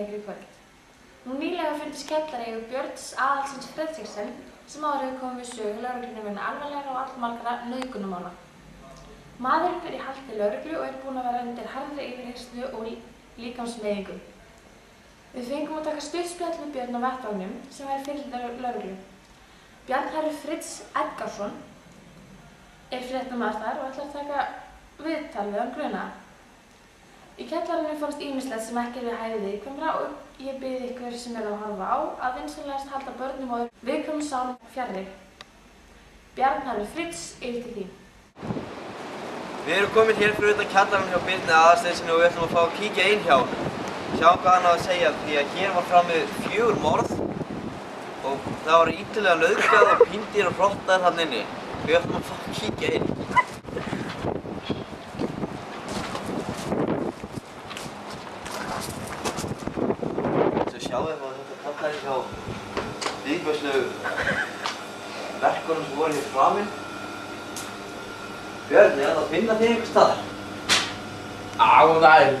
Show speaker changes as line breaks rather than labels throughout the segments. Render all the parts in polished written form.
ykkur í kvöld. Nú nýlega fundist kjallari yfir Björns Aðalsteins Fredriksson sem áður hefur komið við sögu lögreglunni vegna alvarlegra og allmargra nauðgunarmála. Maðurinn í haldi lögreglu og búinn að vera undir harðri yfirheyrslu og líkamsmeiðingum. Við fengum að taka stuttspjall með Björn á vettvangnum sem væri fyrir lögreglu. Bjarnharður Fritz Edgarsson fréttamaður þar og ætlar að taka viðtal við hann grunaða. Í kjallaranum fannst ýmislegt sem ekki við hæfi viðkvæmra og ég bið ykkur sem að horfa á að vinsamlegast halda börnum og viðkvæmum sálum fjarri. Bjarnharður Fritz til þín.
Við erum komin hér fyrir utan kjallarann hjá Birni Aðalsteinssyni og við ætlum að fá að kíkja inn hjá hann. Sjá hvað hann á að segja því að hér var framið 4 morð og það voru ítrúlega nauðgað og píndir og flottar hann inni. Við ætlum að fá að kíkja inn. Sjáum við að þetta kallar hjá viðkvæmslegu verkunum sem voru hér framinn. Björn, ég ætla að finna þig einhvers staðar.
Góðan daginn.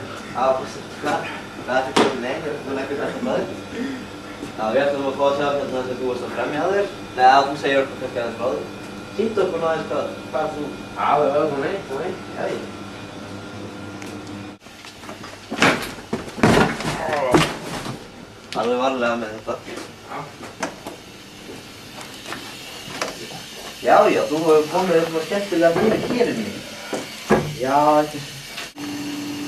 Hvað ertu komin inn? Þú leggur þetta með þig? Við ætlum að fá að sjá hérna þess að þú varst að fremja að þér. Nei, þú segir okkur kannski aðeins frá þig. Sýndu okkur aðeins hvað þú...
Kom inn.
Jæja. Alveg varlega með þetta. Já, þú hefur komið svona skemmtilega fyrir hér inni.
Já, þetta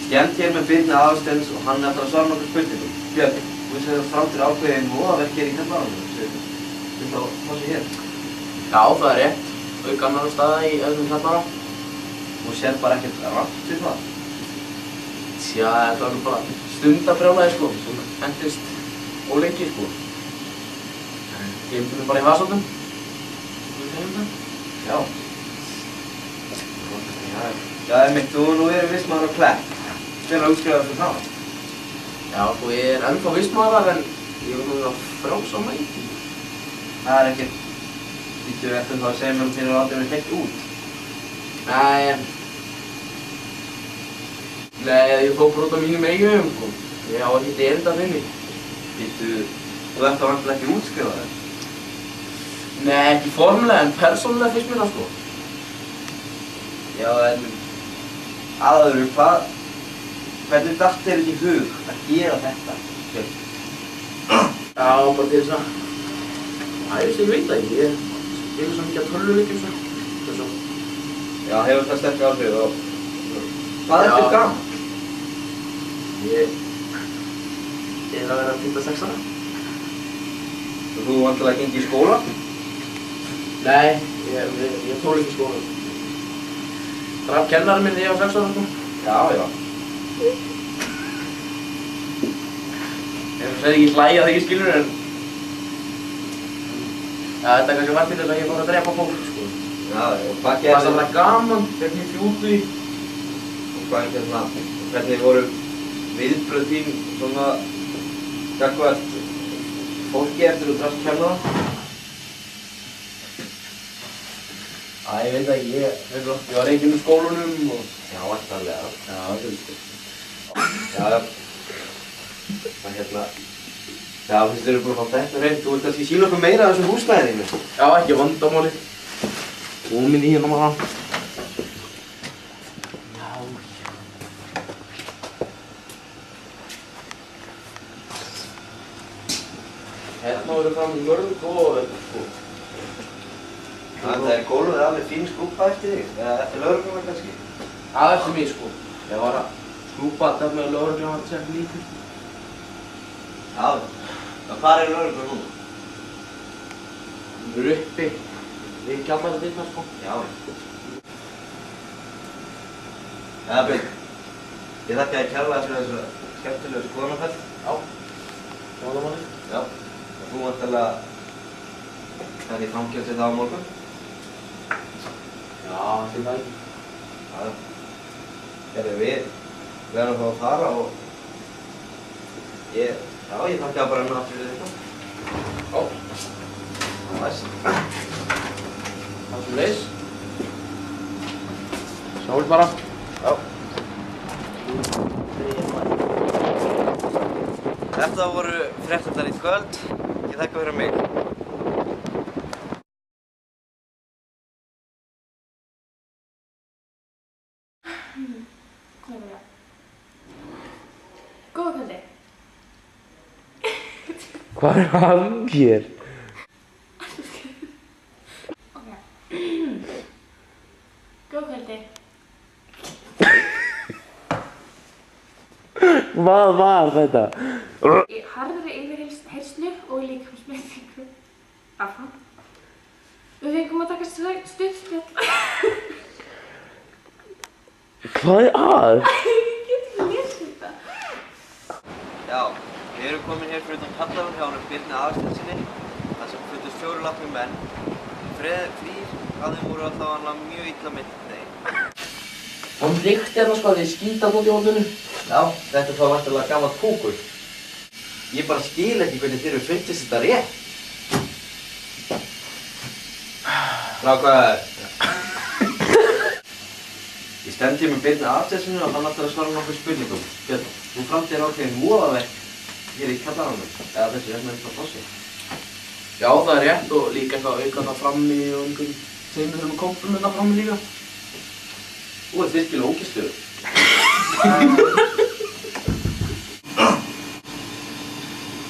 Skemmt hér með Birni Aðalsteins og hann ætlar að svara nokkur spurningum. Björn, þú veist að það fram til ákveðin voðaverk hér í kjallaranum. Þú ætla að fá sér hér.
Já, það er rétt. Aukannar staða í öðrum kjallara.
Þú sér bara ekkert rangt við það.
Tja, þetta var nú bara stundabrjálæði sko, sem endist ólengi sko. Gleymdum við bara í vasóttum.
Já. Já, einmitt, þú nú vistmaður á Klepp. Hvenær útskrifaðist þú þá?
Já, sko, ég er ennþá vistmaður en ég var nú að frjálsa á mæti.
Það er ekkert... Þú eftir þá að segja mér þér aldrei verið heilt út.
Nei, ég tók bara út af mínum eigum sko. Ég á ekkert erindi að þinni.
Þú ert þá vantilega ekki útskrifaður?
Nei, ekki formulega en persónulega finnst mér það sko.
Já, en... Aðalur, hvernig datt þér ekki í hug að gera þetta?
Já, bara til þess að... ég veit það ekki. Ég spila svo mikið að tölvuleikjum svo.
Já, hefur það sterk áhrif og... Hvað ertu gaman?
Ég er að vera 26 ára.
Og þú vantilega gengi í skóla?
Nei, ég þoli ekki skóla. Draf kennarinn minn þegar ég var 6 ára sko.
Já.
Ég segir ekki hlæja þegar ég skilur en... Já, þetta kannski var til þess að ég fór að drepa fólk sko.
Já, og hvað
Það var það gaman, fekk mér fjútu í.
Og hvernig voru viðbrögð þín svona gagnvart fólki eftir þú drafst kennara?
Ég veit ekki, ég var enginn skólunum og...
Já, væntanlega.
Já, það er sko.
Já. Já, finnst þér búin að fá þetta hreint. Þú vilt kannski sýna okkur meira af þessum húsnæði þínu?
Já, ekki vandamáli. Komin í hérna maður. Hérna verður fram mörg og sko.
Það er gólfið alveg fín skrúpa eftir þig, eða eftir lögregluna kannski?
Það eftir mig sko. Ég var að skrúpa þetta með lögregluna að segja líkur.
Já, hvað er lögregluna núna?
Hún er uppi. Við kjallar þetta eitthvað sko.
Já. Já, Björn. Ég þakka þér kærlega fyrir þessu skemmtilegu skoðunarferð.
Já. Vandamáli.
Já. Og þú vantilega ferð í fangelsi þá á morgun?
Já, það er ekki.
Já. Við verðum þá að fara og ég þakka bara hennar aftur við þetta.
Já.
Það er það.
Það sem leys. Sjáum bara.
Já. Þetta þetta voru fréttirnar í kvöld. Ég þakka fyrir mig.
Góða kvöldi.
Hvað er hann hér?
Góða kvöldi.
Hvað var þetta?
Í harðri yfirherslu og líkamsmeitingu. Áfram. Við fengum að taka stuttspjall.
Hvað er að?
Ég get ekki lesið þetta.
Já, við erum komin hér fyrir utan kjallarann hjá honum Birni Aðalsteinssyni, þar sem fundust 4 látnir menn. Þrír af þeim voru allavega mjög illa meiddir.
Hann líkti hérna sko að þið skýta út í hóttunum.
Já, þetta er þá vantilega gamall kúkur. Ég bara skil ekki hvernig þér hefur fundist þetta rétt. Strákar. Ég stend hér með Birni Aðalsteinssyni og hann ætlar að svara nokkuð spurningum. Björn, þú framtíð ákveðin voðaverk hér í kjallaranum, eða þessu hérna upp á plássi.
Já, það er rétt og líka eitthvað að auka það frammi og einhverjum þeim sem komum þetta frammi líka.
Þú ert virkilega ógeðslegur.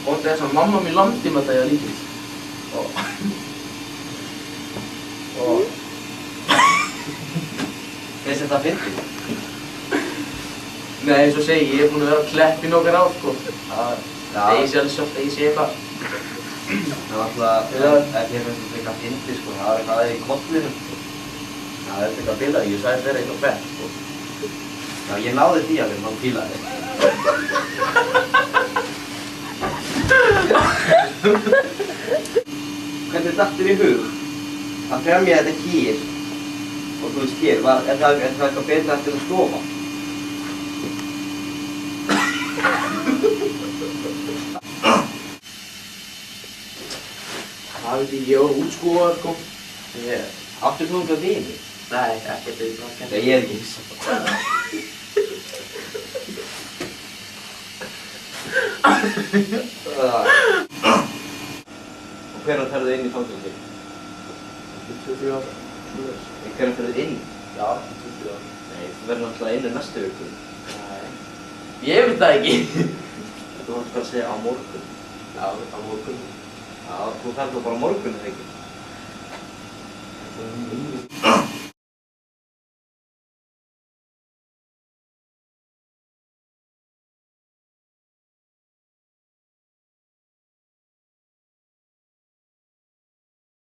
Og þetta er svona mamma mín landi með þetta líka. Og
Finnst þetta fyndið?
Nei, eins og segi, ég er búinn að vera að kleppa í nokkar ár sko. Það er sjálfsagt að ég sé eitthvað.
Það var alltaf, ef ég finnst þetta eitthvað fyndið sko, það var eitthvað aðeins í kollinum.
Það er eitthvað bilað, ég sagðist vera eitthvað fett sko.
Já, ég náði því alveg, mann fílaði. Hvernig datt þér í hug að fremja þetta hér? Og þú veist hér, er það eitthvað betra eftir að stofa?
Það veit ég var útskúfaður sko.
Áttu þú einhverja vini?
Nei, ekkert eitthvað.
Nei, ég er ekki hissa på það. Og hvernig ferðu inn í fangelsi?
23 ára.
Hvernig ferðu inn?
Já, 20 ára.
Nei, þú verður náttúrulega inn næstu viku.
Nei. Ég veit það ekki.
Þú varst bara að segja á morgun.
Já, á morgun.
Já, þú ferð þá bara á morgun, eða ekki?
Það er